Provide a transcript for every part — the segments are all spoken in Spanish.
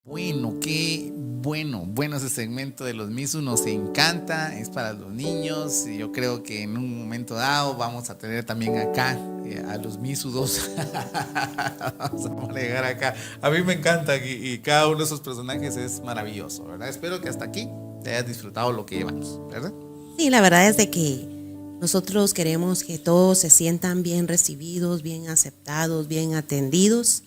Bueno, qué bueno ese segmento de los Misu, nos encanta, es para los niños y yo creo que en un momento dado vamos a tener también acá a los Misu 2. Vamos a manejar acá. A mí me encanta y cada uno de esos personajes es maravilloso, ¿verdad? Espero que hasta aquí te hayas disfrutado lo que llevamos, ¿verdad? Sí, la verdad es de que nosotros queremos que todos se sientan bien recibidos, bien aceptados, bien atendidos.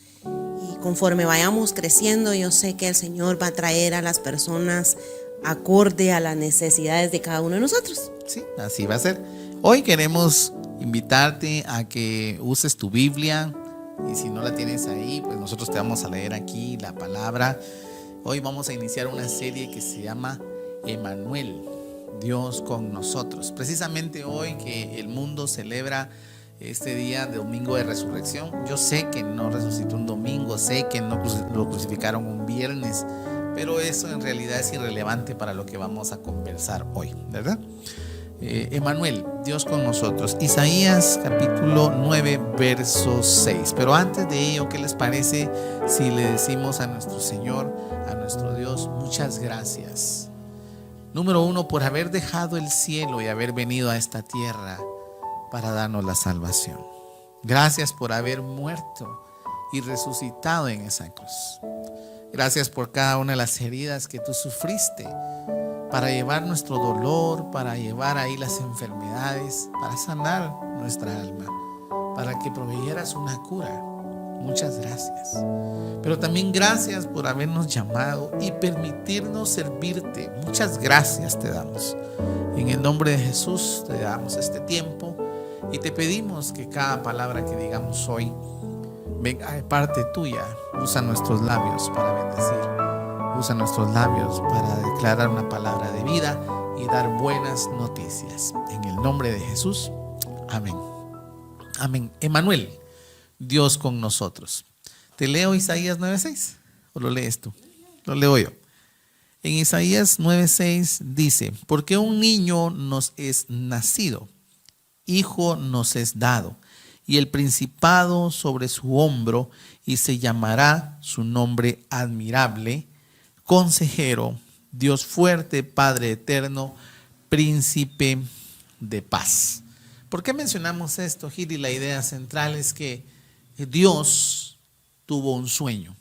Y conforme vayamos creciendo, yo sé que el Señor va a traer a las personas acorde a las necesidades de cada uno de nosotros. Sí, así va a ser. Hoy queremos invitarte a que uses tu Biblia y si no la tienes ahí, pues nosotros te vamos a leer aquí la palabra. Hoy vamos a iniciar una serie que se llama Emmanuel, Dios con nosotros. Precisamente hoy que el mundo celebra este día de domingo de resurrección. Yo sé que no resucitó un domingo, sé que no lo crucificaron un viernes, pero eso en realidad es irrelevante para lo que vamos a conversar hoy, ¿verdad? Emmanuel, Dios con nosotros. Isaías capítulo 9 verso 6. Pero antes de ello, ¿qué les parece si le decimos a nuestro Señor, a nuestro Dios, muchas gracias? Número uno, por haber dejado el cielo y haber venido a esta tierra para darnos la salvación. Gracias por haber muerto y resucitado en esa cruz. Gracias por cada una de las heridas que tú sufriste para llevar nuestro dolor, para llevar ahí las enfermedades, para sanar nuestra alma, para que proveyeras una cura. Muchas gracias. Pero también gracias por habernos llamado y permitirnos servirte. Muchas gracias te damos. En el nombre de Jesús te damos este tiempo y te pedimos que cada palabra que digamos hoy venga de parte tuya. Usa nuestros labios para bendecir. Usa nuestros labios para declarar una palabra de vida y dar buenas noticias. En el nombre de Jesús. Amén. Amén. Emmanuel, Dios con nosotros. ¿Te leo Isaías 9:6? ¿O lo lees tú? Lo leo yo. En Isaías 9:6 dice: porque un niño nos es nacido, hijo nos es dado, y el principado sobre su hombro, y se llamará su nombre admirable, consejero, Dios fuerte, Padre eterno, príncipe de paz. ¿Por qué mencionamos esto, Gil? La idea central es que Dios tuvo un sueño.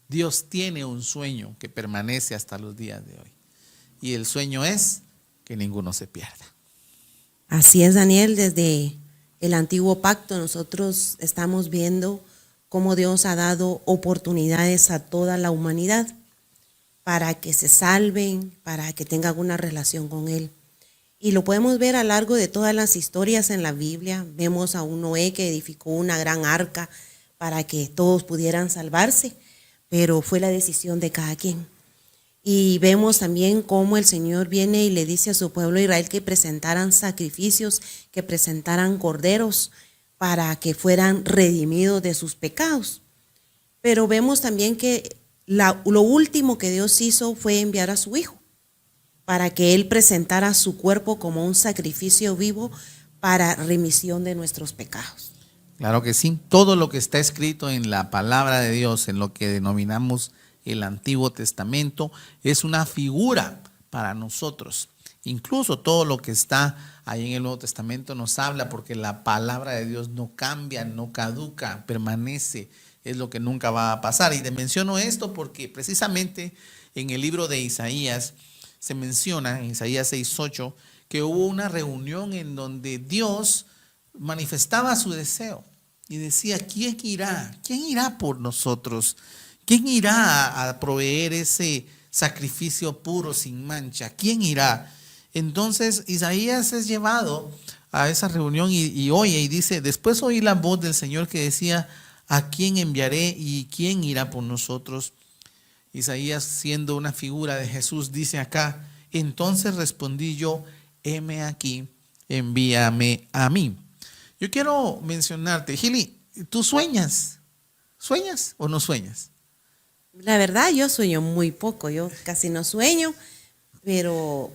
Dios tiene un sueño que permanece hasta los días de hoy. Y el sueño es que ninguno se pierda. Así es, Daniel, desde el antiguo pacto nosotros estamos viendo cómo Dios ha dado oportunidades a toda la humanidad para que se salven, para que tengan una relación con Él. Y lo podemos ver a lo largo de todas las historias en la Biblia. Vemos a un Noé que edificó una gran arca para que todos pudieran salvarse, pero fue la decisión de cada quien. Y vemos también cómo el Señor viene y le dice a su pueblo Israel que presentaran sacrificios, que presentaran corderos para que fueran redimidos de sus pecados. Pero vemos también que lo último que Dios hizo fue enviar a su Hijo para que Él presentara su cuerpo como un sacrificio vivo para remisión de nuestros pecados. Claro que sí, todo lo que está escrito en la palabra de Dios, en lo que denominamos el Antiguo Testamento, es una figura para nosotros. Incluso todo lo que está ahí en el Nuevo Testamento nos habla, porque la palabra de Dios no cambia, no caduca, permanece, es lo que nunca va a pasar. Y te menciono esto porque precisamente en el libro de Isaías se menciona, en Isaías 6:8, que hubo una reunión en donde Dios manifestaba su deseo y decía: ¿quién irá? ¿Quién irá por nosotros? ¿Quién irá a proveer ese sacrificio puro sin mancha? ¿Quién irá? Entonces Isaías es llevado a esa reunión y oye y dice: después oí la voz del Señor que decía: ¿a quién enviaré y quién irá por nosotros? Isaías, siendo una figura de Jesús, dice acá: entonces respondí yo: heme aquí, envíame a mí. Yo quiero mencionarte, Gili, ¿tú sueñas? ¿Sueñas o no sueñas? La verdad, yo sueño muy poco, yo casi no sueño, pero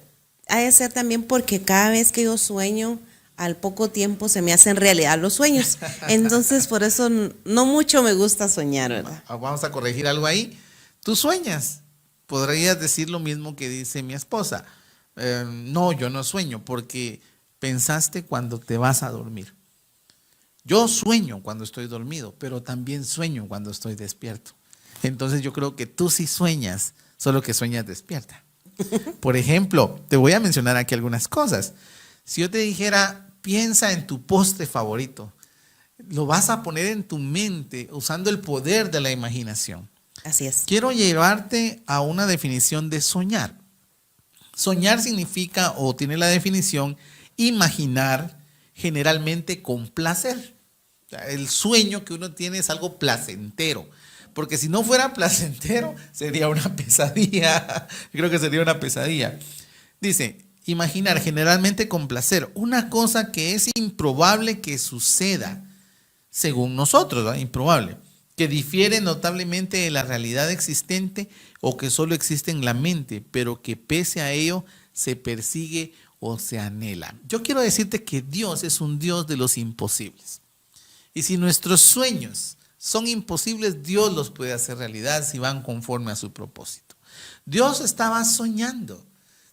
ha de ser también porque cada vez que yo sueño, al poco tiempo se me hacen realidad los sueños. Entonces, por eso no mucho me gusta soñar, ¿verdad? Vamos a corregir algo ahí. Tú sueñas. Podrías decir lo mismo que dice mi esposa. No, yo no sueño porque pensaste cuando te vas a dormir. Yo sueño cuando estoy dormido, pero también sueño cuando estoy despierto. Entonces yo creo que tú sí sueñas, solo que sueñas despierta. Por ejemplo, te voy a mencionar aquí algunas cosas. Si yo te dijera, piensa en tu postre favorito, lo vas a poner en tu mente usando el poder de la imaginación. Así es. Quiero llevarte a una definición de soñar. Soñar significa o tiene la definición imaginar, generalmente con placer. O sea, el sueño que uno tiene es algo placentero. Porque si no fuera placentero, sería una pesadilla. Creo que sería una pesadilla. Dice, imaginar generalmente con placer una cosa que es improbable que suceda, según nosotros, ¿verdad? Improbable, que difiere notablemente de la realidad existente o que solo existe en la mente, pero que pese a ello se persigue o se anhela. Yo quiero decirte que Dios es un Dios de los imposibles. Y si nuestros sueños son imposibles, Dios los puede hacer realidad si van conforme a su propósito. Dios estaba soñando,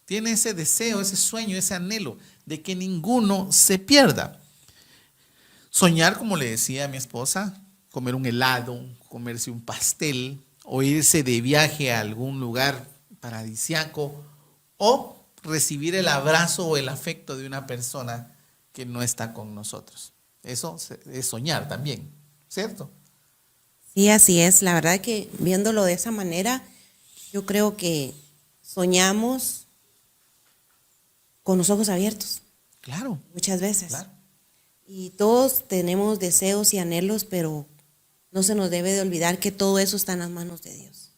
tiene ese deseo, ese sueño, ese anhelo de que ninguno se pierda. Soñar, como le decía a mi esposa, comer un helado, comerse un pastel o irse de viaje a algún lugar paradisiaco o recibir el abrazo o el afecto de una persona que no está con nosotros. Eso es soñar también, ¿cierto? Sí, así es. La verdad que viéndolo de esa manera, yo creo que soñamos con los ojos abiertos. Claro. Muchas veces. Claro. Y todos tenemos deseos y anhelos, pero no se nos debe de olvidar que todo eso está en las manos de Dios.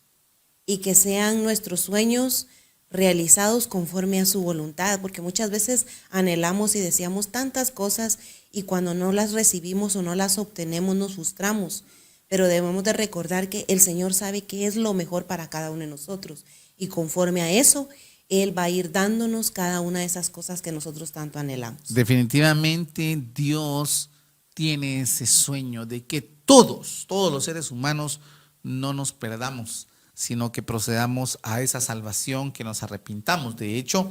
Y que sean nuestros sueños realizados conforme a su voluntad, porque muchas veces anhelamos y deseamos tantas cosas y cuando no las recibimos o no las obtenemos nos frustramos. Pero debemos de recordar que el Señor sabe qué es lo mejor para cada uno de nosotros. Y conforme a eso, Él va a ir dándonos cada una de esas cosas que nosotros tanto anhelamos. Definitivamente Dios tiene ese sueño de que todos los seres humanos no nos perdamos, sino que procedamos a esa salvación, que nos arrepintamos. De hecho,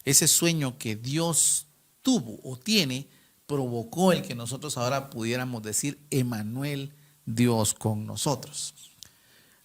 ese sueño que Dios tuvo o tiene provocó el que nosotros ahora pudiéramos decir Emmanuel, Dios con nosotros.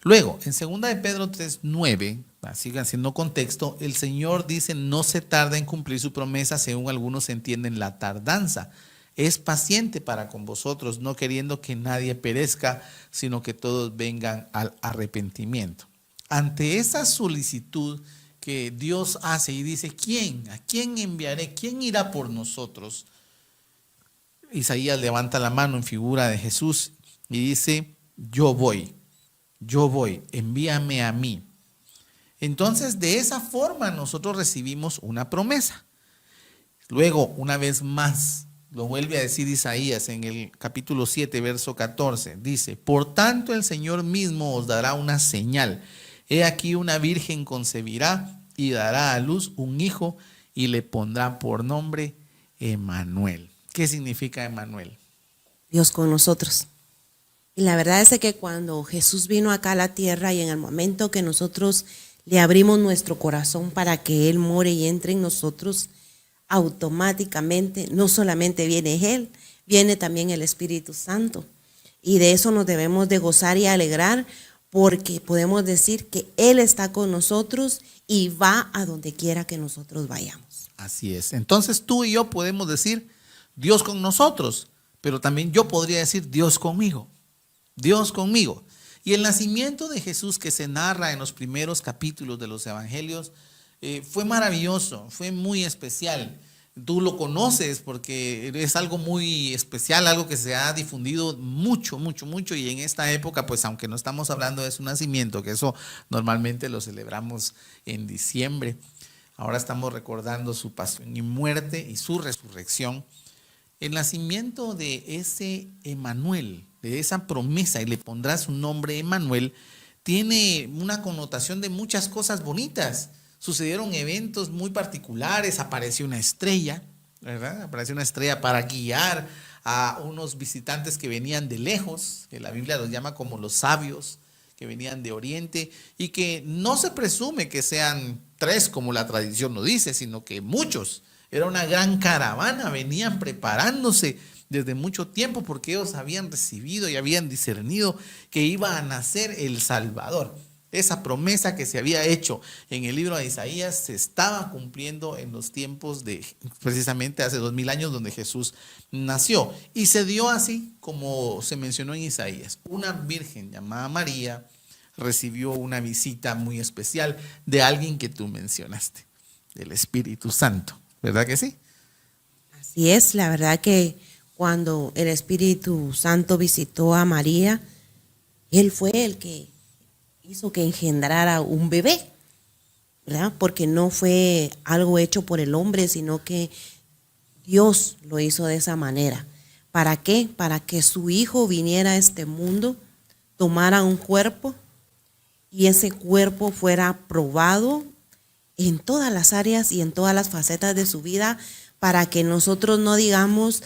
Luego, en 2 de Pedro 3:9, sigan siendo contexto, el Señor dice, no se tarda en cumplir su promesa, según algunos entienden la tardanza. Es paciente para con vosotros, no queriendo que nadie perezca, sino que todos vengan al arrepentimiento. Ante esa solicitud que Dios hace y dice, ¿quién? ¿A quién enviaré? ¿Quién irá por nosotros? Isaías levanta la mano en figura de Jesús y dice, yo voy, envíame a mí. Entonces, de esa forma nosotros recibimos una promesa. Luego, una vez más, lo vuelve a decir Isaías en el capítulo 7, verso 14. Dice, por tanto el Señor mismo os dará una señal. He aquí una virgen concebirá y dará a luz un hijo y le pondrá por nombre Emmanuel. ¿Qué significa Emmanuel? Dios con nosotros. Y la verdad es que cuando Jesús vino acá a la tierra y en el momento que nosotros le abrimos nuestro corazón para que Él more y entre en nosotros, automáticamente no solamente viene Él, viene también el Espíritu Santo. Y de eso nos debemos de gozar y alegrar porque podemos decir que Él está con nosotros y va a donde quiera que nosotros vayamos. Así es. Entonces tú y yo podemos decir Dios con nosotros, pero también yo podría decir Dios conmigo. Dios conmigo. Y el nacimiento de Jesús que se narra en los primeros capítulos de los evangelios fue maravilloso, fue muy especial. Tú lo conoces porque es algo muy especial, algo que se ha difundido mucho, y en esta época, pues aunque no estamos hablando de su nacimiento, que eso normalmente lo celebramos en diciembre, ahora estamos recordando su pasión y muerte y su resurrección. El nacimiento de ese Emmanuel, de esa promesa, y le pondrá su nombre Emmanuel, tiene una connotación de muchas cosas bonitas. Sucedieron eventos muy particulares, apareció una estrella, ¿verdad? Apareció una estrella para guiar a unos visitantes que venían de lejos, que la Biblia los llama como los sabios, que venían de Oriente y que no se presume que sean 3 como la tradición lo dice, sino que muchos. Era una gran caravana, venían preparándose desde mucho tiempo porque ellos habían recibido y habían discernido que iba a nacer el Salvador. Esa promesa que se había hecho en el libro de Isaías se estaba cumpliendo en los tiempos de precisamente hace 2000 años donde Jesús nació. Y se dio así como se mencionó en Isaías. Una virgen llamada María recibió una visita muy especial de alguien que tú mencionaste, del Espíritu Santo. ¿Verdad que sí? Así es, la verdad que cuando el Espíritu Santo visitó a María, Él fue el que hizo que engendrara un bebé, ¿verdad? Porque no fue algo hecho por el hombre, sino que Dios lo hizo de esa manera. ¿Para qué? Para que su hijo viniera a este mundo, tomara un cuerpo y ese cuerpo fuera probado en todas las áreas y en todas las facetas de su vida, para que nosotros no digamos,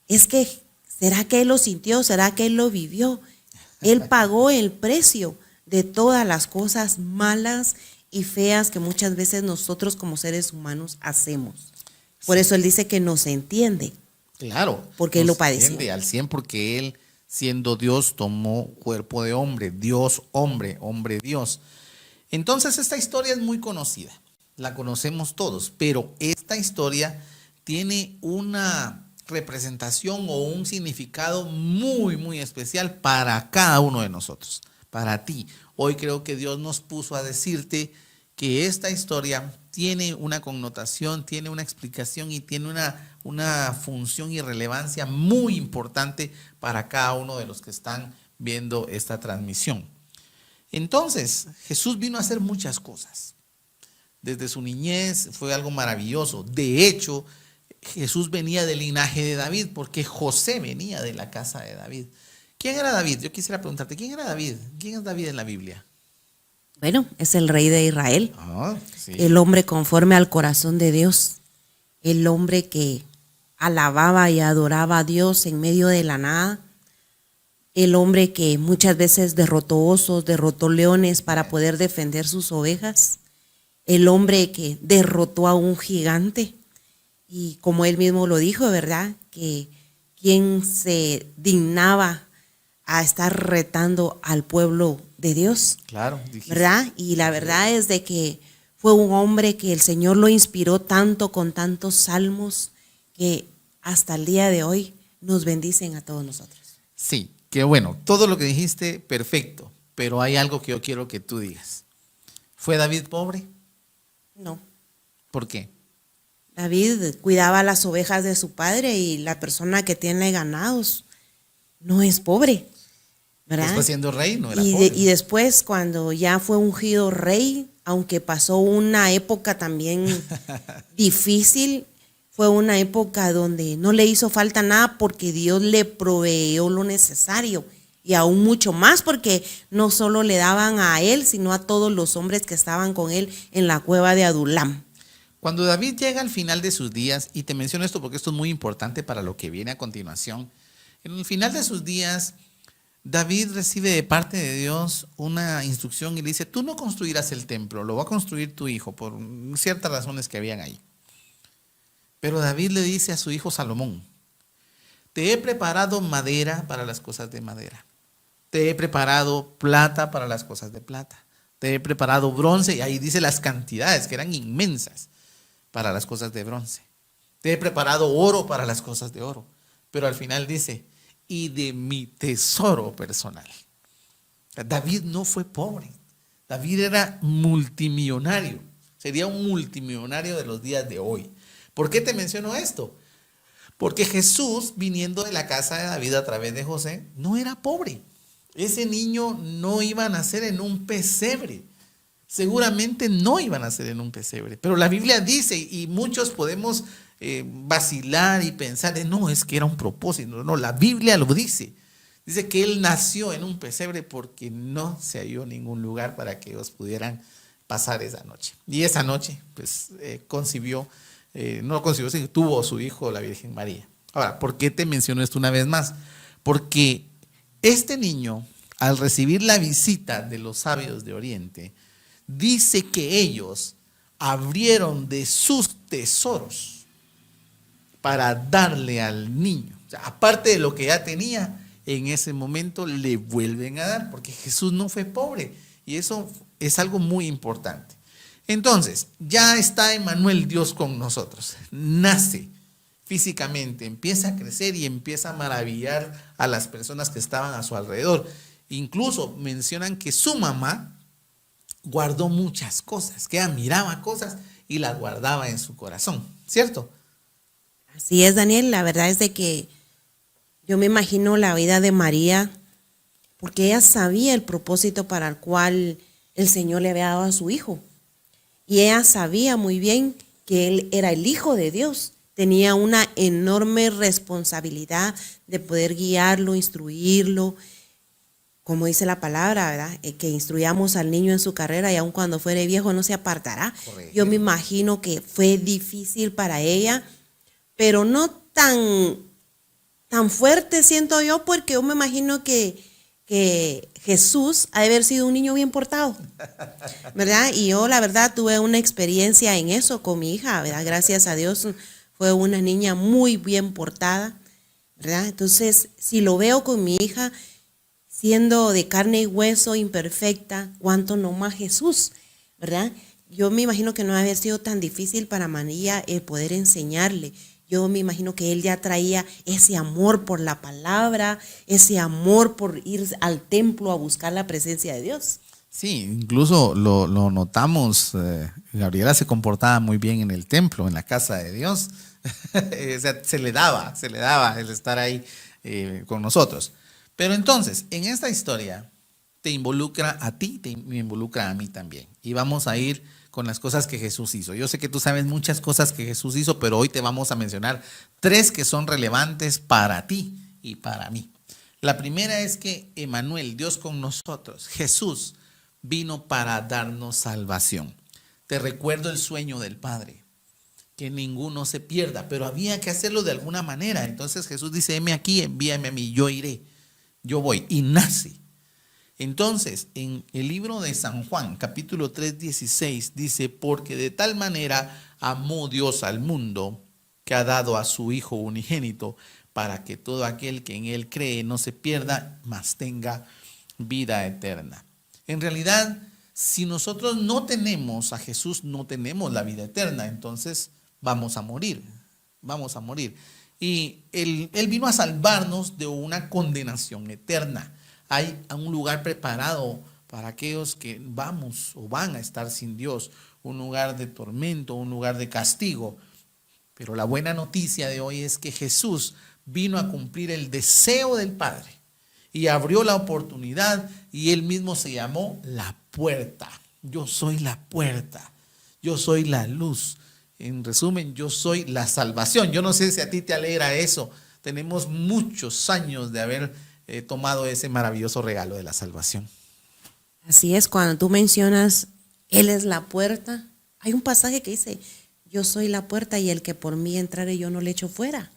es que, ¿será que Él lo sintió? ¿Será que Él lo vivió? Él pagó el precio de todas las cosas malas y feas que muchas veces nosotros como seres humanos hacemos. Por eso Él dice que nos entiende. Claro. Porque Él lo padeció. Entiende al 100 porque Él, siendo Dios, tomó cuerpo de hombre. Dios, hombre, hombre, Dios. Entonces esta historia es muy conocida. La conocemos todos. Pero esta historia tiene una representación o un significado muy, muy especial para cada uno de nosotros. Para ti. Hoy creo que Dios nos puso a decirte que esta historia tiene una connotación, tiene una explicación y tiene una función y relevancia muy importante para cada uno de los que están viendo esta transmisión. Entonces, Jesús vino a hacer muchas cosas. Desde su niñez fue algo maravilloso. De hecho, Jesús venía del linaje de David porque José venía de la casa de David. ¿Quién era David? Yo quisiera preguntarte, ¿quién era David? ¿Quién es David en la Biblia? Bueno, es el rey de Israel, Sí. el hombre conforme al corazón de Dios, el hombre que alababa y adoraba a Dios en medio de la nada, el hombre que muchas veces derrotó osos, derrotó leones para poder defender sus ovejas, el hombre que derrotó a un gigante y como él mismo lo dijo, ¿verdad? Que quien se dignaba a estar retando al pueblo de Dios. Claro, dijiste. ¿Verdad? Y la verdad es de que fue un hombre que el Señor lo inspiró tanto con tantos salmos que hasta el día de hoy nos bendicen a todos nosotros. Sí, qué bueno. Todo lo que dijiste, perfecto. Pero hay algo que yo quiero que tú digas. ¿Fue David pobre? No. ¿Por qué? David cuidaba las ovejas de su padre y la persona que tiene ganados no es pobre, ¿verdad? Después siendo rey no era y, pobre. y después cuando ya fue ungido rey, aunque pasó una época también difícil, fue una época donde no le hizo falta nada porque Dios le proveyó lo necesario y aún mucho más porque no solo le daban a él, sino a todos los hombres que estaban con él en la cueva de Adulam. Cuando David llega al final de sus días, y te menciono esto porque esto es muy importante para lo que viene a continuación, en el final de sus días, David recibe de parte de Dios una instrucción y le dice, tú no construirás el templo, lo va a construir tu hijo por ciertas razones que habían ahí. Pero David le dice a su hijo Salomón, te he preparado madera para las cosas de madera, te he preparado plata para las cosas de plata, te he preparado bronce, y ahí dice las cantidades que eran inmensas para las cosas de bronce, te he preparado oro para las cosas de oro, pero al final dice, y de mi tesoro personal. David no fue pobre, David era multimillonario, sería un multimillonario de los días de hoy. ¿Por qué te menciono esto? Porque Jesús, viniendo de la casa de David a través de José, no era pobre. Ese niño no iba a nacer en un pesebre. Seguramente no iba a nacer en un pesebre. Pero la Biblia dice, y muchos podemos vacilar y pensar, no, es que era un propósito. No, la Biblia lo dice. Dice que él nació en un pesebre porque no se halló ningún lugar para que ellos pudieran pasar esa noche. Y esa noche, pues, no concibió, sino tuvo a su hijo, la Virgen María. Ahora, ¿por qué te menciono esto una vez más? Porque este niño al recibir la visita de los sabios de Oriente, dice que ellos abrieron de sus tesoros para darle al niño. O sea, aparte de lo que ya tenía, en ese momento le vuelven a dar, porque Jesús no fue pobre. Y eso es algo muy importante. Entonces, ya está Emmanuel, Dios con nosotros. Nace físicamente, empieza a crecer y empieza a maravillar a las personas que estaban a su alrededor. Incluso mencionan que su mamá guardó muchas cosas, que ella miraba cosas y las guardaba en su corazón, ¿cierto? Así es, Daniel. La verdad es de que yo me imagino la vida de María, porque ella sabía el propósito para el cual el Señor le había dado a su hijo. Y ella sabía muy bien que él era el Hijo de Dios. Tenía una enorme responsabilidad de poder guiarlo, instruirlo, como dice la palabra, ¿verdad? Que instruyamos al niño en su carrera y aun cuando fuere viejo no se apartará. Correcto. Yo me imagino que fue difícil para ella, pero no tan fuerte, siento yo, porque yo me imagino que Jesús ha de haber sido un niño bien portado, ¿verdad? Y yo la verdad tuve una experiencia en eso con mi hija, ¿verdad? Gracias a Dios fue una niña muy bien portada, ¿verdad? Entonces, si lo veo con mi hija siendo de carne y hueso, imperfecta, cuánto no más Jesús, ¿verdad? Yo me imagino que no había sido tan difícil para María el poder enseñarle. Yo me imagino que él ya traía ese amor por la palabra, ese amor por ir al templo a buscar la presencia de Dios. Sí, incluso lo notamos, Gabriela se comportaba muy bien en el templo, en la casa de Dios. O sea, se le daba el estar ahí con nosotros. Pero entonces, en esta historia te involucra a ti, me involucra a mí también. Y vamos a ir con las cosas que Jesús hizo. Yo sé que tú sabes muchas cosas que Jesús hizo, pero hoy te vamos a mencionar 3 que son relevantes para ti y para mí. La primera es que Emmanuel, Dios con nosotros, Jesús, vino para darnos salvación. Te recuerdo el sueño del Padre, que ninguno se pierda, pero había que hacerlo de alguna manera. Entonces Jesús dice, heme aquí, envíame a mí, yo iré, yo voy, y nace. Entonces, en el libro de San Juan, capítulo 3, 16, dice, porque de tal manera amó Dios al mundo, que ha dado a su Hijo unigénito, para que todo aquel que en él cree no se pierda, mas tenga vida eterna. En realidad, si nosotros no tenemos a Jesús, no tenemos la vida eterna, entonces vamos a morir, vamos a morir. Y él vino a salvarnos de una condenación eterna. Hay un lugar preparado para aquellos que vamos o van a estar sin Dios, un lugar de tormento, un lugar de castigo. Pero la buena noticia de hoy es que Jesús vino a cumplir el deseo del Padre y abrió la oportunidad y él mismo se llamó la puerta. Yo soy la puerta, yo soy la luz. En resumen, yo soy la salvación. Yo no sé si a ti te alegra eso. Tenemos muchos años de haber tomado ese maravilloso regalo de la salvación. Así es, cuando tú mencionas, Él es la puerta, hay un pasaje que dice, yo soy la puerta y el que por mí entrare yo no le echo fuera.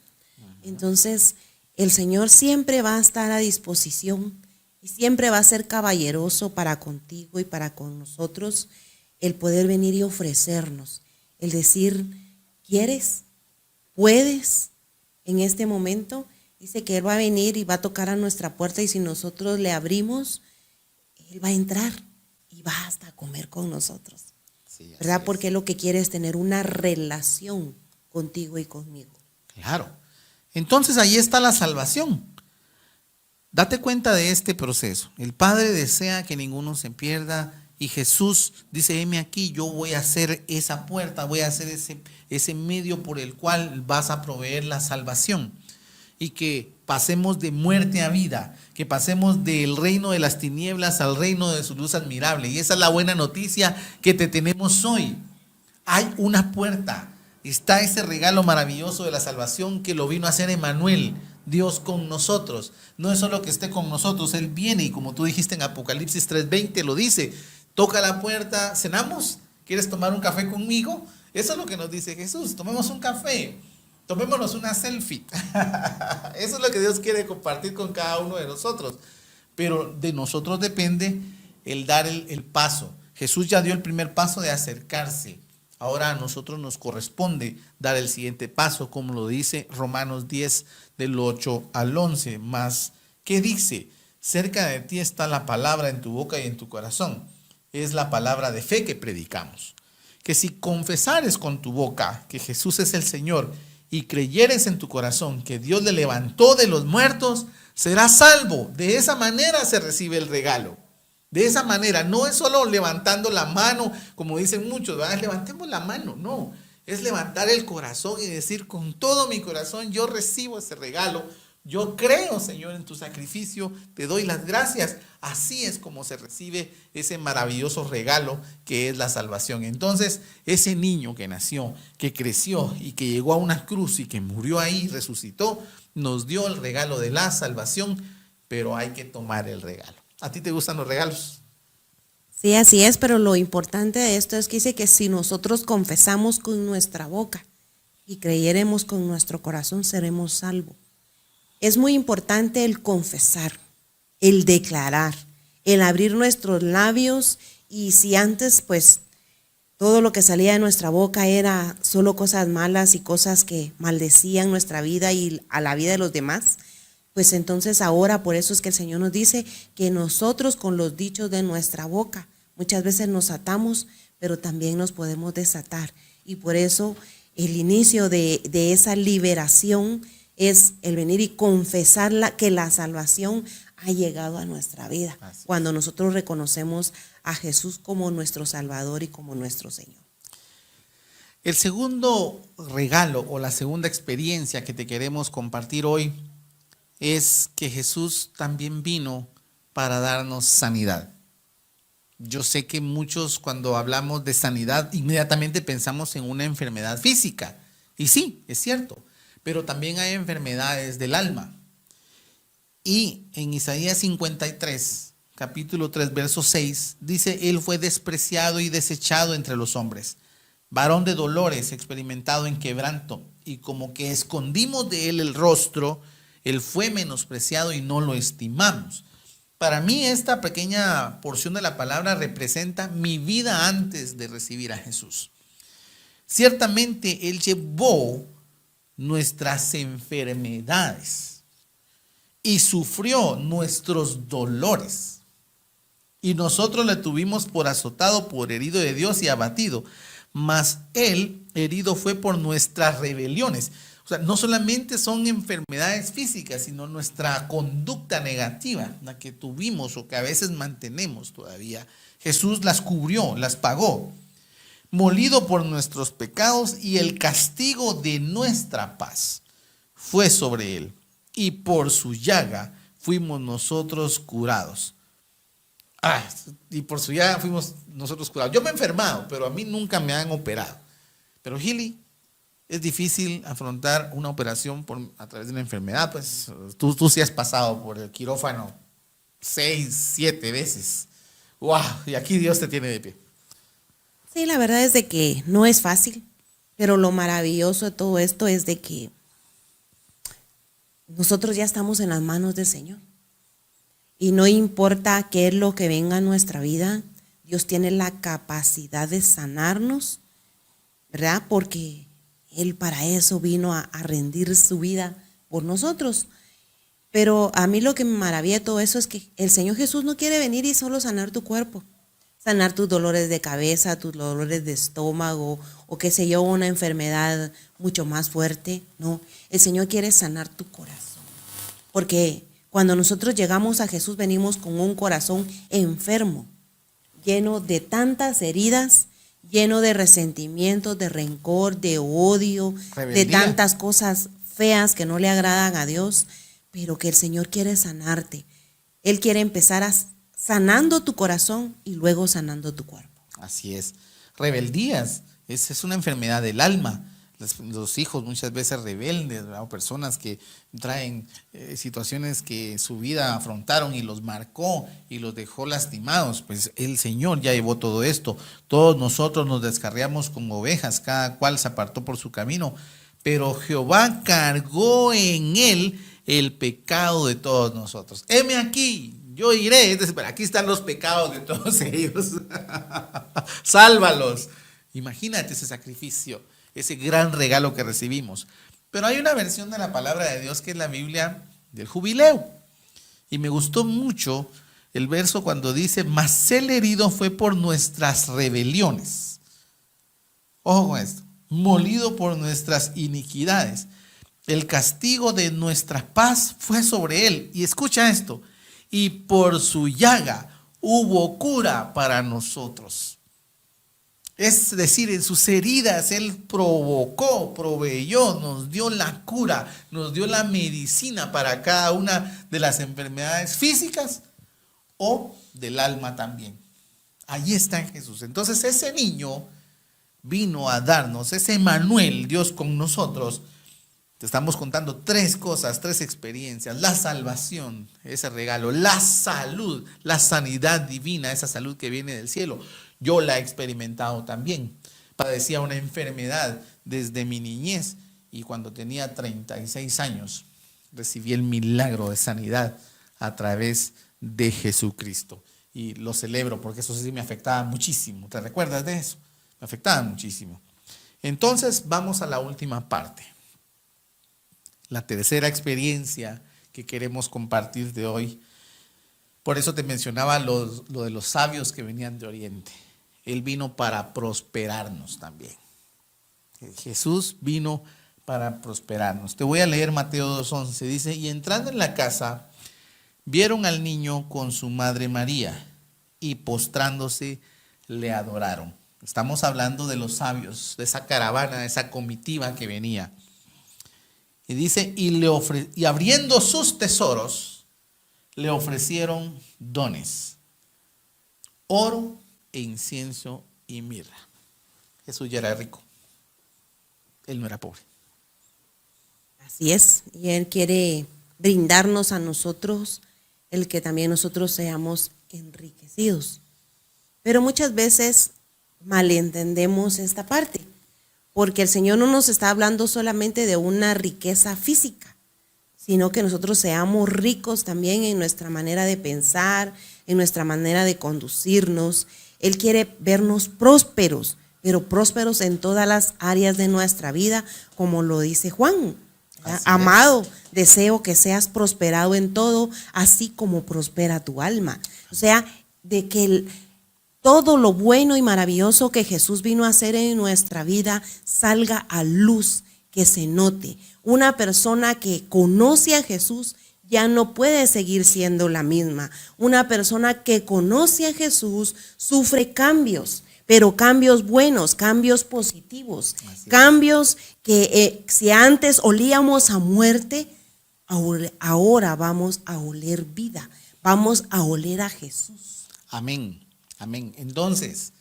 Entonces, el Señor siempre va a estar a disposición y siempre va a ser caballeroso para contigo y para con nosotros el poder venir y ofrecernos, el decir, ¿quieres? ¿Puedes? En este momento dice que Él va a venir y va a tocar a nuestra puerta y si nosotros le abrimos, Él va a entrar y va hasta a comer con nosotros. Sí, ¿verdad? Porque lo que quiere es tener una relación contigo y conmigo. Claro. Entonces ahí está la salvación. Date cuenta de este proceso. El Padre desea que ninguno se pierda y Jesús dice, heme aquí, yo voy a hacer esa puerta, voy a hacer ese medio por el cual vas a proveer la salvación. Y que pasemos de muerte a vida, que pasemos del reino de las tinieblas al reino de su luz admirable. Y esa es la buena noticia que te tenemos hoy. Hay una puerta, está ese regalo maravilloso de la salvación que lo vino a hacer Emmanuel, Dios con nosotros. No es solo que esté con nosotros, Él viene y como tú dijiste en Apocalipsis 3:20 lo dice, toca la puerta, cenamos, ¿quieres tomar un café conmigo? Eso es lo que nos dice Jesús, tomemos un café. Tomémonos una selfie. Eso es lo que Dios quiere compartir con cada uno de nosotros. pero de nosotros depende el dar el paso. Jesús ya dio el primer paso de acercarse. Ahora a nosotros nos corresponde dar el siguiente paso, como lo dice Romanos 10, del 8 al 11. Más, ¿qué dice? Cerca de ti está la palabra en tu boca y en tu corazón. Es la palabra de fe que predicamos. Que si confesares con tu boca que Jesús es el Señor y creyeres en tu corazón que Dios le levantó de los muertos, serás salvo. De esa manera se recibe el regalo. De esa manera, no es solo levantando la mano, como dicen muchos, ¿verdad? Levantemos la mano, no. Es levantar el corazón y decir con todo mi corazón, yo recibo ese regalo. Yo creo, Señor, en tu sacrificio, te doy las gracias. Así es como se recibe ese maravilloso regalo que es la salvación. Entonces, ese niño que nació, que creció y que llegó a una cruz y que murió ahí, resucitó, nos dio el regalo de la salvación, pero hay que tomar el regalo. ¿A ti te gustan los regalos? Sí, así es, pero lo importante de esto es que dice que si nosotros confesamos con nuestra boca y creyéremos con nuestro corazón, seremos salvos. Es muy importante el confesar, el declarar, el abrir nuestros labios, y si antes pues todo lo que salía de nuestra boca era solo cosas malas y cosas que maldecían nuestra vida y a la vida de los demás, pues entonces ahora por eso es que el Señor nos dice que nosotros con los dichos de nuestra boca muchas veces nos atamos, pero también nos podemos desatar. Y por eso el inicio de esa liberación es el venir y confesar que la salvación ha llegado a nuestra vida. Cuando nosotros reconocemos a Jesús como nuestro Salvador y como nuestro Señor. El segundo regalo o la segunda experiencia que te queremos compartir hoy es que Jesús también vino para darnos sanidad. Yo sé que muchos cuando hablamos de sanidad inmediatamente pensamos en una enfermedad física. Y sí, es cierto, pero también hay enfermedades del alma. Y en Isaías 53, capítulo 3, verso 6, dice: Él fue despreciado y desechado entre los hombres, varón de dolores, experimentado en quebranto, y como que escondimos de él el rostro. Él fue menospreciado y no lo estimamos. Para mí esta pequeña porción de la palabra representa mi vida antes de recibir a Jesús. Ciertamente Él llevó nuestras enfermedades y sufrió nuestros dolores. Y nosotros le tuvimos por azotado, por herido de Dios y abatido. Mas Él herido fue por nuestras rebeliones. O sea, no solamente son enfermedades físicas, sino nuestra conducta negativa, la que tuvimos o que a veces mantenemos todavía. Jesús las cubrió, las pagó. Molido por nuestros pecados, y el castigo de nuestra paz fue sobre él. Y por su llaga fuimos nosotros curados. Y por su llaga fuimos nosotros curados. Yo me he enfermado, pero a mí nunca me han operado. Pero Gili, es difícil afrontar una operación a través de una enfermedad. Pues tú sí has pasado por el quirófano 6, 7 veces. ¡Wow! Y aquí Dios te tiene de pie. Sí, la verdad es de que no es fácil, pero lo maravilloso de todo esto es de que nosotros ya estamos en las manos del Señor. Y no importa qué es lo que venga a nuestra vida, Dios tiene la capacidad de sanarnos, ¿verdad? Porque Él para eso vino a rendir su vida por nosotros. Pero a mí lo que me maravilla de todo eso es que el Señor Jesús no quiere venir y solo sanar tu cuerpo, sanar tus dolores de cabeza, tus dolores de estómago, o qué sé yo, una enfermedad mucho más fuerte. No, el Señor quiere sanar tu corazón. Porque cuando nosotros llegamos a Jesús venimos con un corazón enfermo, lleno de tantas heridas, lleno de resentimiento, de rencor, de odio, rebeldía, de tantas cosas feas que no le agradan a Dios, pero que el Señor quiere sanarte. Él quiere empezar sanando tu corazón y luego sanando tu cuerpo. Así es. Rebeldías es una enfermedad del alma. Los hijos muchas veces rebeldes, ¿verdad? Personas que traen situaciones que en su vida afrontaron y los marcó y los dejó lastimados. Pues el Señor ya llevó todo esto. Todos nosotros nos descarriamos como ovejas, cada cual se apartó por su camino, pero Jehová cargó en él el pecado de todos nosotros. Heme aquí, yo iré, entonces, pero aquí están los pecados de todos ellos. Sálvalos. Imagínate ese sacrificio, ese gran regalo que recibimos. Pero hay una versión de la palabra de Dios que es la Biblia del jubileo. Y me gustó mucho el verso cuando dice, mas el herido fue por nuestras rebeliones. Ojo con esto. Molido por nuestras iniquidades. El castigo de nuestra paz fue sobre él. Y escucha esto. Y por su llaga hubo cura para nosotros. Es decir, en sus heridas Él provocó, proveyó, nos dio la cura, nos dio la medicina para cada una de las enfermedades físicas o del alma también. Allí está en Jesús. Entonces ese niño vino a darnos, ese Emmanuel, Dios con nosotros. Te estamos contando tres cosas, tres experiencias: la salvación, ese regalo; la salud, la sanidad divina, esa salud que viene del cielo. Yo la he experimentado también. Padecía una enfermedad desde mi niñez y cuando tenía 36 años recibí el milagro de sanidad a través de Jesucristo. Y lo celebro porque eso sí me afectaba muchísimo. ¿Te recuerdas de eso? Me afectaba muchísimo. Entonces vamos a la última parte. La tercera experiencia que queremos compartir de hoy. Por eso te mencionaba lo de los sabios que venían de Oriente. Él vino para prosperarnos también. Jesús vino para prosperarnos. Te voy a leer Mateo 2:11. Dice, y entrando en la casa, vieron al niño con su madre María y postrándose le adoraron. Estamos hablando de los sabios, de esa caravana, de esa comitiva que venía. Y dice, y abriendo sus tesoros, le ofrecieron dones, oro e incienso y mirra. Jesús ya era rico. Él no era pobre. Así es. Y Él quiere brindarnos a nosotros el que también nosotros seamos enriquecidos. Pero muchas veces malentendemos esta parte, porque el Señor no nos está hablando solamente de una riqueza física, sino que nosotros seamos ricos también en nuestra manera de pensar, en nuestra manera de conducirnos. Él quiere vernos prósperos, pero prósperos en todas las áreas de nuestra vida, como lo dice Juan. Amado, deseo que seas prosperado en todo, así como prospera tu alma. O sea, de que todo lo bueno y maravilloso que Jesús vino a hacer en nuestra vida salga a luz, que se note. Una persona que conoce a Jesús ya no puede seguir siendo la misma. Una persona que conoce a Jesús sufre cambios, pero cambios buenos, cambios positivos, cambios que si antes olíamos a muerte, ahora vamos a oler vida, vamos a oler a Jesús. Amén, amén. Entonces,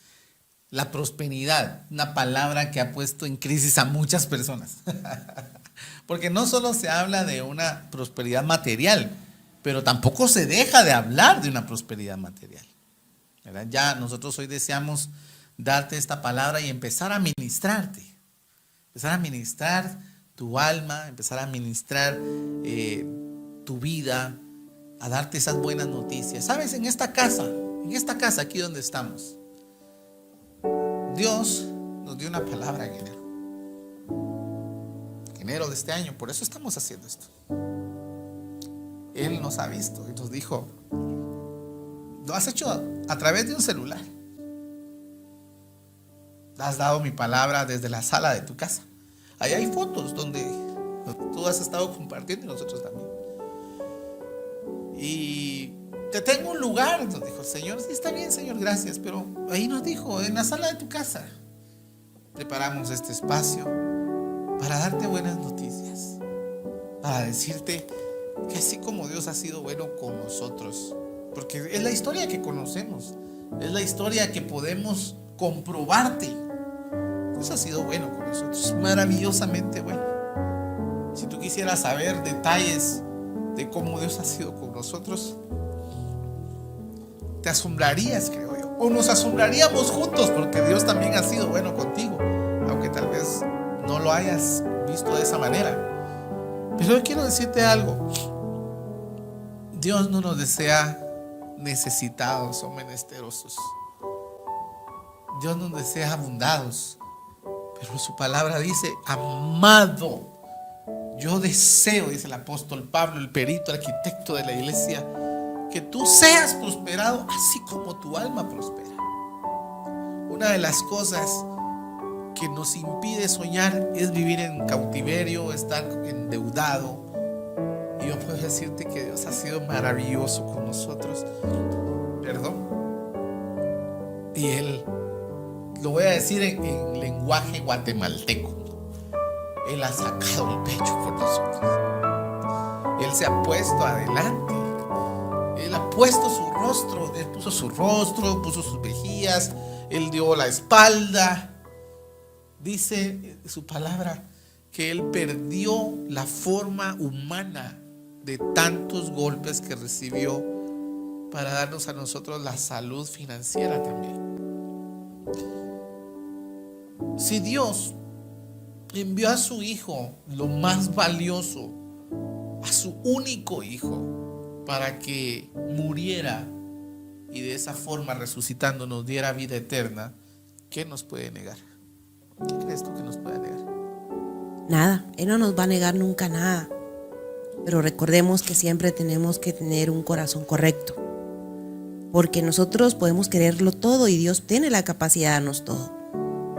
la prosperidad, una palabra que ha puesto en crisis a muchas personas. Porque no solo se habla de una prosperidad material, pero tampoco se deja de hablar de una prosperidad material, ¿verdad? Ya nosotros hoy deseamos darte esta palabra y empezar a ministrarte, empezar a ministrar tu alma, empezar a ministrar tu vida, a darte esas buenas noticias. ¿Sabes? En esta casa aquí donde estamos, Dios nos dio una palabra en enero de este año, por eso estamos haciendo esto. Él nos ha visto y nos dijo, lo has hecho a través de un celular. Has dado mi palabra desde la sala de tu casa. Ahí hay fotos donde tú has estado compartiendo y nosotros también. Y te tengo un lugar, nos dijo el Señor. Sí, está bien, Señor, gracias. Pero ahí nos dijo, en la sala de tu casa preparamos este espacio para darte buenas noticias, para decirte que así como Dios ha sido bueno con nosotros, porque es la historia que conocemos, es la historia que podemos comprobarte. Dios ha sido bueno con nosotros, maravillosamente bueno. Si tú quisieras saber detalles de cómo Dios ha sido con nosotros, te asombrarías, creo yo, o nos asombraríamos juntos, porque Dios también ha sido bueno contigo, aunque tal vez no lo hayas visto de esa manera. Pero yo quiero decirte algo. Dios no nos desea necesitados o menesterosos. Dios nos desea abundados, pero su palabra dice: amado, yo deseo, dice el apóstol Pablo, el perito arquitecto de la iglesia, que tú seas prosperado así como tu alma prospera. Una de las cosas que nos impide soñar es vivir en cautiverio, estar endeudado. Y yo puedo decirte que Dios ha sido maravilloso con nosotros. Perdón. Y Él, lo voy a decir en lenguaje guatemalteco, Él ha sacado el pecho por nosotros. Él se ha puesto adelante. Él ha puesto su rostro. Él puso su rostro, puso sus mejillas. Él dio la espalda. Dice su palabra que Él perdió la forma humana de tantos golpes que recibió para darnos a nosotros la salud financiera también. Si Dios envió a su Hijo, lo más valioso, a su único Hijo, para que muriera y de esa forma resucitando nos diera vida eterna, ¿qué nos puede negar? ¿Qué crees tú que nos puede negar? Nada, Él no nos va a negar nunca nada. Pero recordemos que siempre tenemos que tener un corazón correcto. Porque nosotros podemos quererlo todo y Dios tiene la capacidad de darnos todo.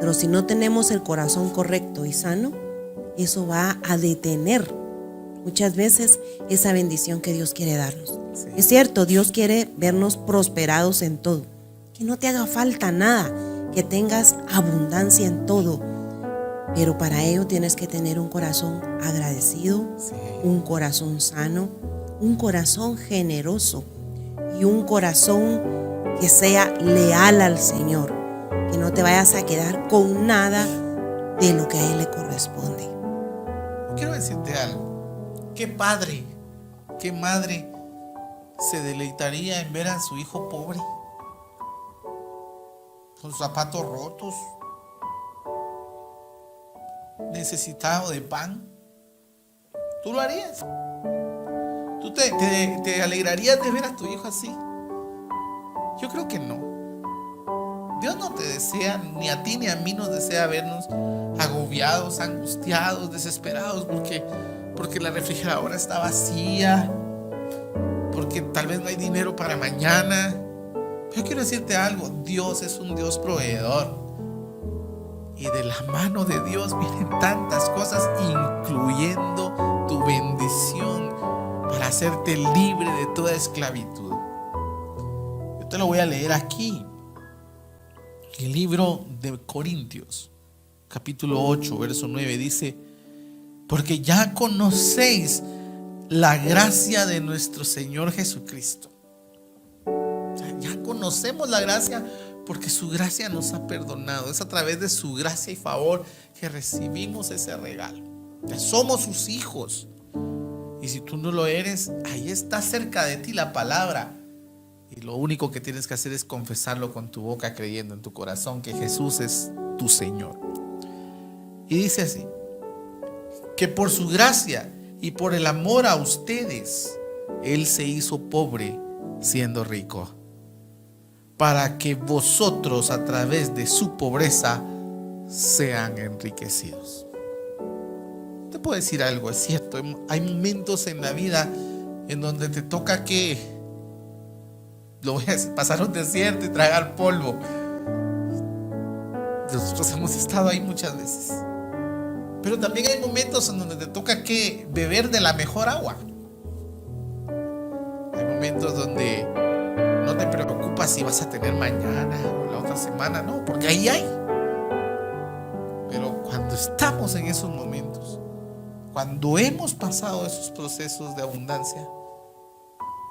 Pero si no tenemos el corazón correcto y sano, eso va a detener muchas veces esa bendición que Dios quiere darnos. Sí. Es cierto, Dios quiere vernos prosperados en todo. Que no te haga falta nada, que tengas abundancia en todo. Pero para ello tienes que tener un corazón agradecido, sí, un corazón sano, un corazón generoso y un corazón que sea leal al Señor, que no te vayas a quedar con nada de lo que a Él le corresponde. Quiero decirte algo. Qué padre, qué madre se deleitaría en ver a su hijo pobre, con sus zapatos rotos, necesitado de pan. ¿Tú lo harías? ¿Tú te alegrarías de ver a tu hijo así? Yo creo que no. Dios no te desea, ni a ti ni a mí nos desea vernos agobiados, angustiados, desesperados porque la refrigeradora está vacía, porque tal vez no hay dinero para mañana. Pero quiero decirte algo: Dios es un Dios proveedor. Y de la mano de Dios vienen tantas cosas, incluyendo tu bendición para hacerte libre de toda esclavitud. Yo te lo voy a leer aquí. El libro de Corintios, capítulo 8, verso 9, dice: porque ya conocéis la gracia de nuestro Señor Jesucristo. O sea, ya conocemos la gracia porque su gracia nos ha perdonado. Es a través de su gracia y favor que recibimos ese regalo. Ya somos sus hijos. Y si tú no lo eres, ahí está cerca de ti la palabra. Y lo único que tienes que hacer es confesarlo con tu boca, creyendo en tu corazón que Jesús es tu Señor. Y dice así: que por su gracia y por el amor a ustedes, Él se hizo pobre siendo rico, para que vosotros a través de su pobreza sean enriquecidos. Te puedo decir algo, es cierto, hay momentos en la vida en donde te toca que pasar un desierto y tragar polvo. Nosotros hemos estado ahí muchas veces. Pero también hay momentos en donde te toca que beber de la mejor agua. Hay momentos donde no te preocupas si vas a tener mañana o la otra semana, no, porque ahí hay. Pero cuando estamos en esos momentos, cuando hemos pasado esos procesos de abundancia,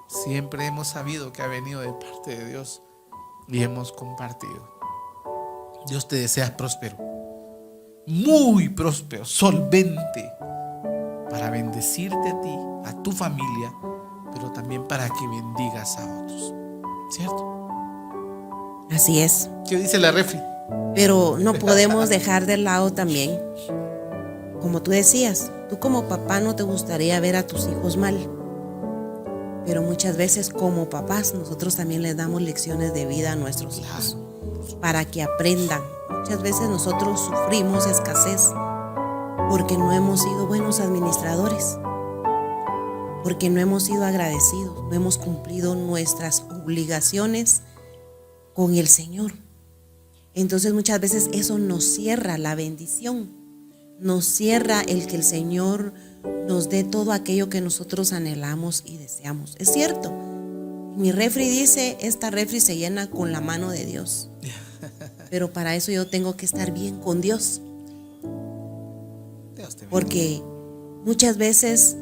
siempre hemos sabido que ha venido de parte de Dios y hemos compartido. Dios te desea próspero, muy próspero, solvente, para bendecirte a ti, a tu familia, pero también para que bendigas a otros. ¿Cierto? Así es. ¿Qué dice la refri? Pero no podemos dejar de lado también, como tú decías, tú como papá no te gustaría ver a tus hijos mal. Pero muchas veces como papás nosotros también les damos lecciones de vida a nuestros hijos para que aprendan. Muchas veces nosotros sufrimos escasez porque no hemos sido buenos administradores, porque no hemos sido agradecidos, no hemos cumplido nuestras obligaciones con el Señor. Entonces muchas veces eso nos cierra la bendición, nos cierra el que el Señor nos dé todo aquello que nosotros anhelamos y deseamos. Es cierto, mi refri dice, esta refri se llena con la mano de Dios, pero para eso yo tengo que estar bien con Dios, porque muchas veces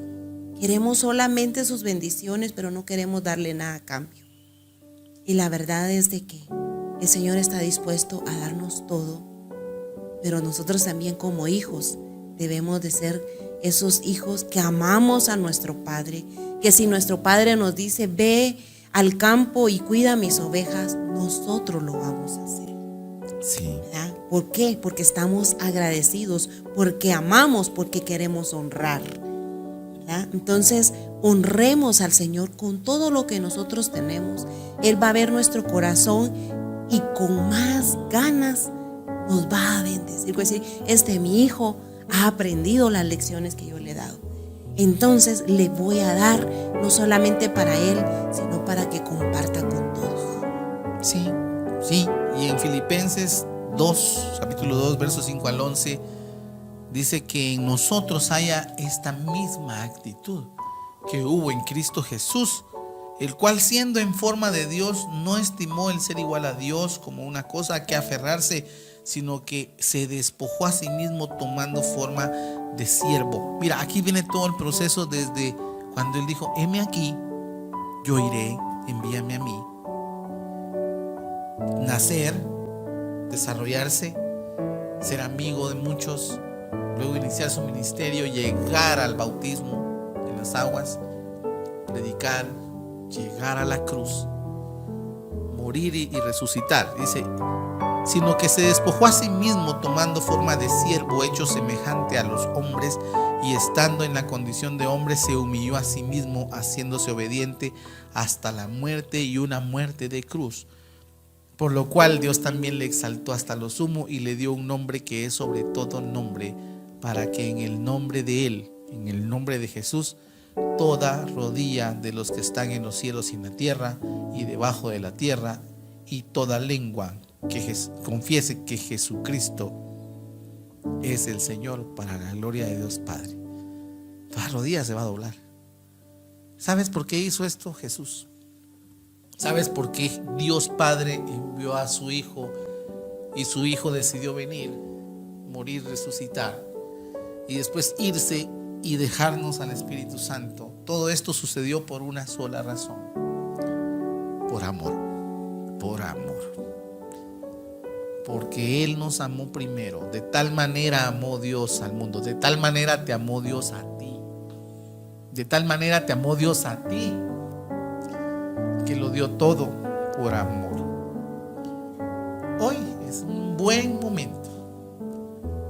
queremos solamente sus bendiciones, pero no queremos darle nada a cambio. Y la verdad es de que el Señor está dispuesto a darnos todo, pero nosotros también como hijos debemos de ser esos hijos que amamos a nuestro Padre, que si nuestro Padre nos dice, ve al campo y cuida mis ovejas, nosotros lo vamos a hacer. Sí. ¿Verdad? ¿Por qué? Porque estamos agradecidos, porque amamos, porque queremos honrar. ¿Verdad? Entonces, honremos al Señor con todo lo que nosotros tenemos. Él va a ver nuestro corazón y con más ganas nos va a bendecir. Pues decir, mi hijo ha aprendido las lecciones que yo le he dado. Entonces le voy a dar no solamente para él, sino para que comparta con todos. Sí, sí. Y en Filipenses 2, capítulo 2, versos 5 al 11, dice que en nosotros haya esta misma actitud que hubo en Cristo Jesús, el cual siendo en forma de Dios no estimó el ser igual a Dios como una cosa a que aferrarse, sino que se despojó a sí mismo tomando forma de siervo. Mira, aquí viene todo el proceso desde cuando él dijo, heme aquí, yo iré, envíame a mí. Nacer, desarrollarse, ser amigo de muchos, luego iniciar su ministerio, llegar al bautismo en las aguas, predicar, llegar a la cruz, morir y resucitar. Dice, sino que se despojó a sí mismo tomando forma de siervo, hecho semejante a los hombres, y estando en la condición de hombre se humilló a sí mismo, haciéndose obediente hasta la muerte, y una muerte de cruz. Por lo cual Dios también le exaltó hasta lo sumo y le dio un nombre que es sobre todo nombre, para que en el nombre de Él, en el nombre de Jesús, toda rodilla de los que están en los cielos y en la tierra y debajo de la tierra, y toda lengua que confiese que Jesucristo es el Señor, para la gloria de Dios Padre. Toda rodilla se va a doblar. ¿Sabes por qué hizo esto Jesús? ¿Sabes por qué Dios Padre envió a su Hijo y su Hijo decidió venir, morir, resucitar y después irse y dejarnos al Espíritu Santo? Todo esto sucedió por una sola razón: por amor, por amor. Porque Él nos amó primero. De tal manera amó Dios al mundo, de tal manera te amó Dios a ti, de tal manera te amó Dios a ti, que lo dio todo por amor. Hoy es un buen momento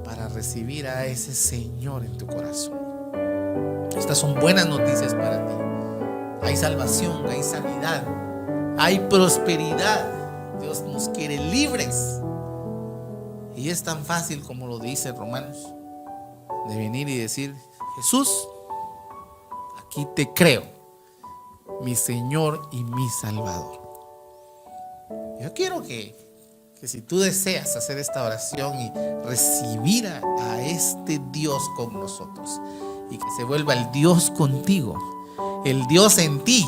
para recibir a ese Señor en tu corazón. Estas son buenas noticias para ti. Hay salvación, hay sanidad, hay prosperidad. Dios nos quiere libres. Y es tan fácil como lo dice Romanos, de venir y decir: Jesús, aquí te creo, mi Señor y mi Salvador. Yo quiero que si tú deseas hacer esta oración y recibir a este Dios con nosotros, y que se vuelva el Dios contigo, el Dios en ti,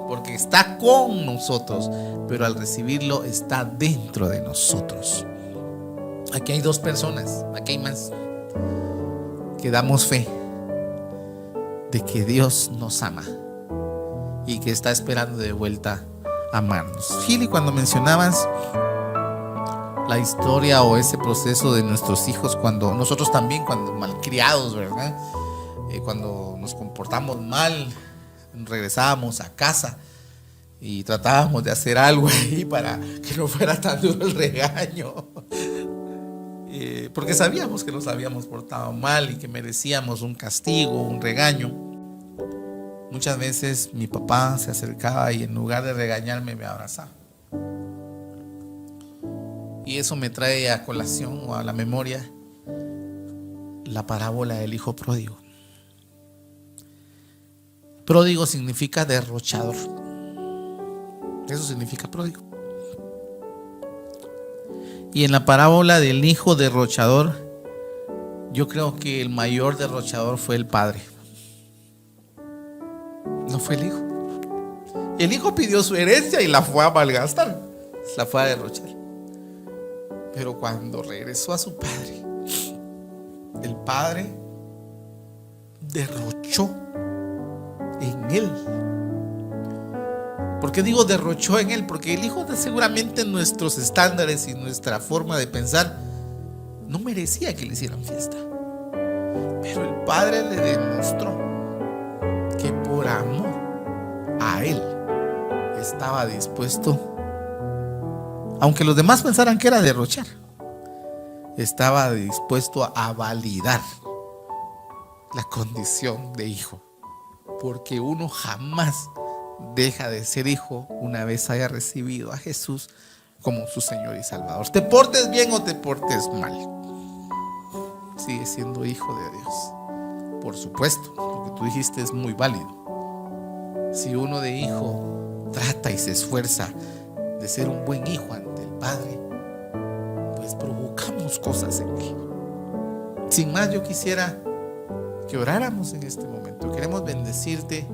porque está con nosotros, pero al recibirlo está dentro de nosotros. Aquí hay dos personas, aquí hay más, que damos fe de que Dios nos ama y que está esperando de vuelta a amarnos. Gili, cuando mencionabas la historia o ese proceso de nuestros hijos, cuando nosotros también, cuando malcriados, ¿verdad? Cuando nos comportamos mal, regresábamos a casa y tratábamos de hacer algo ahí para que no fuera tan duro el regaño, porque sabíamos que nos habíamos portado mal y que merecíamos un castigo, un regaño. Muchas veces mi papá se acercaba y en lugar de regañarme me abrazaba. Y eso me trae a colación o a la memoria la parábola del hijo pródigo. Pródigo significa derrochador. Eso significa pródigo. Y en la parábola del hijo derrochador, yo creo que el mayor derrochador fue el padre. No fue el hijo. El hijo pidió su herencia y la fue a malgastar, la fue a derrochar. Pero cuando regresó a su padre, el padre derrochó en él. ¿Por qué digo derrochó en él? Porque el hijo, seguramente nuestros estándares y nuestra forma de pensar, no merecía que le hicieran fiesta. Pero el padre le demostró que por amor a él estaba dispuesto, aunque los demás pensaran que era derrochar, estaba dispuesto a validar la condición de hijo. Porque uno jamás deja de ser hijo una vez haya recibido a Jesús como su Señor y Salvador. Te portes bien o te portes mal, sigue siendo hijo de Dios. Por supuesto, lo que tú dijiste es muy válido. Si uno de hijo trata y se esfuerza de ser un buen hijo ante el Padre, pues provocamos cosas en él. Sin más, yo quisiera que oráramos en este momento. Queremos bendecirte.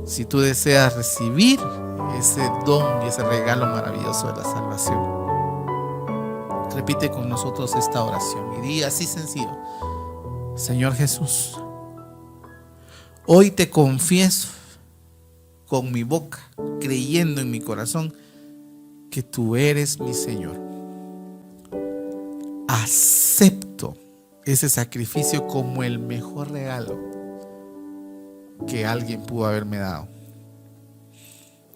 Si tú deseas recibir ese don y ese regalo maravilloso de la salvación, repite con nosotros esta oración y di así sencillo: Señor Jesús, hoy te confieso con mi boca, creyendo en mi corazón que tú eres mi Señor. Acepto ese sacrificio como el mejor regalo que alguien pudo haberme dado.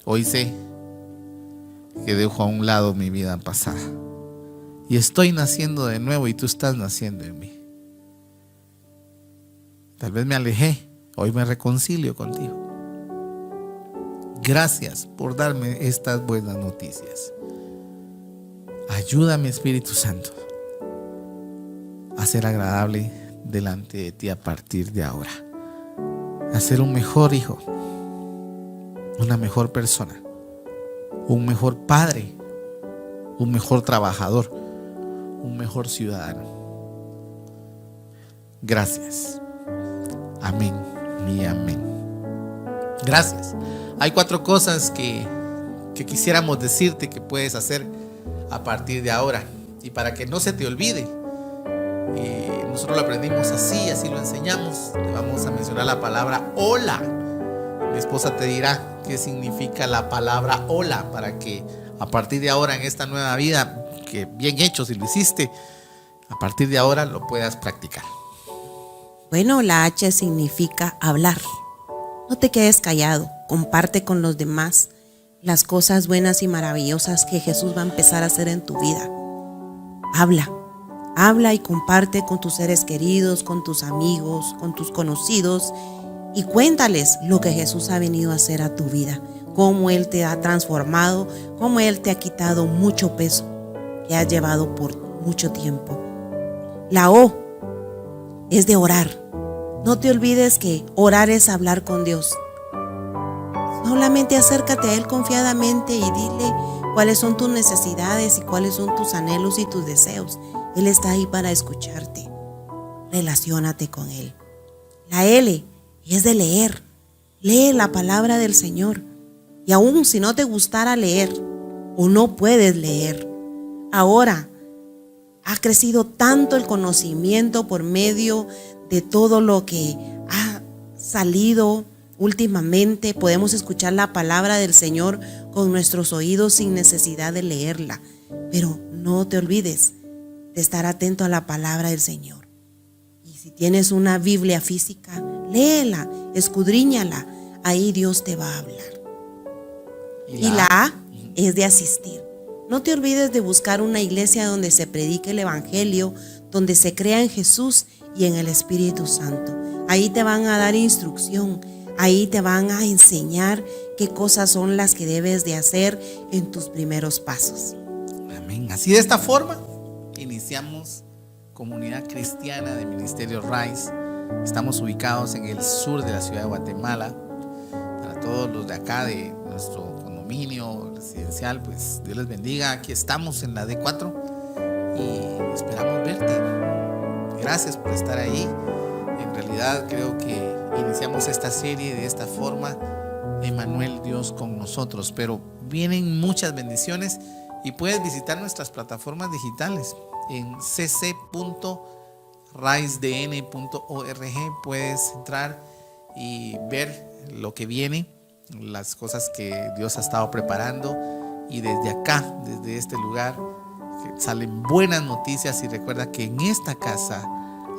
Hoy sé que dejo a un lado mi vida pasada y estoy naciendo de nuevo y tú estás naciendo en mí. Tal vez me alejé, hoy me reconcilio contigo. Gracias por darme estas buenas noticias. Ayúdame, Espíritu Santo, a ser agradable delante de ti a partir de ahora, a ser un mejor hijo, una mejor persona, un mejor padre, un mejor trabajador, un mejor ciudadano. Gracias. Amén y amén. Gracias. Hay 4 cosas que quisiéramos decirte que puedes hacer a partir de ahora, y para que no se te olvide. Nosotros lo aprendimos así lo enseñamos. Te vamos a mencionar la palabra hola. Mi esposa te dirá qué significa la palabra hola, para que a partir de ahora, en esta nueva vida, que bien hecho si lo hiciste, a partir de ahora lo puedas practicar. Bueno, la H significa hablar. No te quedes callado, comparte con los demás las cosas buenas y maravillosas que Jesús va a empezar a hacer en tu vida. Habla y comparte con tus seres queridos, con tus amigos, con tus conocidos, y cuéntales lo que Jesús ha venido a hacer a tu vida, cómo Él te ha transformado, cómo Él te ha quitado mucho peso que has llevado por mucho tiempo. La O es de orar. No te olvides que orar es hablar con Dios. Solamente acércate a Él confiadamente y dile cuáles son tus necesidades y cuáles son tus anhelos y tus deseos. Él está ahí para escucharte. Relaciónate con Él. La L es de leer. Lee la palabra del Señor. Y aún si no te gustara leer o no puedes leer, ahora ha crecido tanto el conocimiento por medio de todo lo que ha salido últimamente. Podemos escuchar la palabra del Señor con nuestros oídos sin necesidad de leerla. Pero no te olvides de estar atento a la palabra del Señor. Y si tienes una Biblia física, léela, escudriñala. Ahí Dios te va a hablar. Y la A es de asistir. No te olvides de buscar una iglesia donde se predique el Evangelio, donde se crea en Jesús y en el Espíritu Santo. Ahí te van a dar instrucción Ahí te van a enseñar qué cosas son las que debes de hacer en tus primeros pasos. Amén. Así de esta forma iniciamos Comunidad Cristiana de Ministerio Rise. Estamos ubicados en el sur de la ciudad de Guatemala. Para todos los de acá de nuestro condominio residencial, pues Dios les bendiga. Aquí estamos en la D4 y esperamos verte. Gracias por estar ahí. En realidad creo que iniciamos esta serie de esta forma. Emmanuel, Dios con nosotros. Pero vienen muchas bendiciones y puedes visitar nuestras plataformas digitales en cc.risedn.org. Puedes entrar y ver lo que viene, las cosas que Dios ha estado preparando, y desde acá, desde este lugar, salen buenas noticias. Y recuerda que en esta casa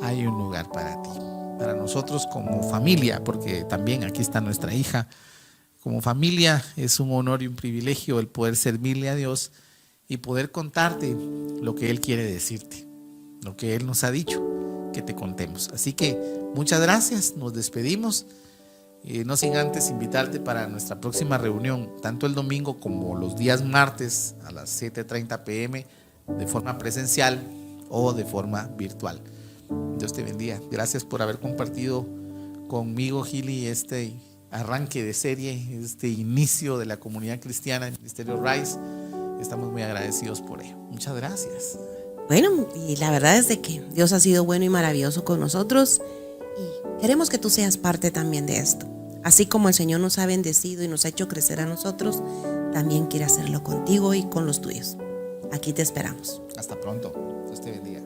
hay un lugar para ti, para nosotros como familia, porque también aquí está nuestra hija. Como familia es un honor y un privilegio el poder servirle a Dios y poder contarte lo que Él quiere decirte, lo que Él nos ha dicho que te contemos. Así que muchas gracias, nos despedimos. No sin antes invitarte para nuestra próxima reunión, tanto el domingo como los días martes a las 7:30 p.m. de forma presencial o de forma virtual. Dios te bendiga. Gracias por haber compartido conmigo, Gili, este arranque de serie, este inicio de la comunidad cristiana en Ministerio Rise. Estamos muy agradecidos por ello. Muchas gracias. Bueno, y la verdad es de que Dios ha sido bueno y maravilloso con nosotros y queremos que tú seas parte también de esto. Así como el Señor nos ha bendecido y nos ha hecho crecer a nosotros, también quiere hacerlo contigo y con los tuyos. Aquí te esperamos. Hasta pronto. Dios te bendiga.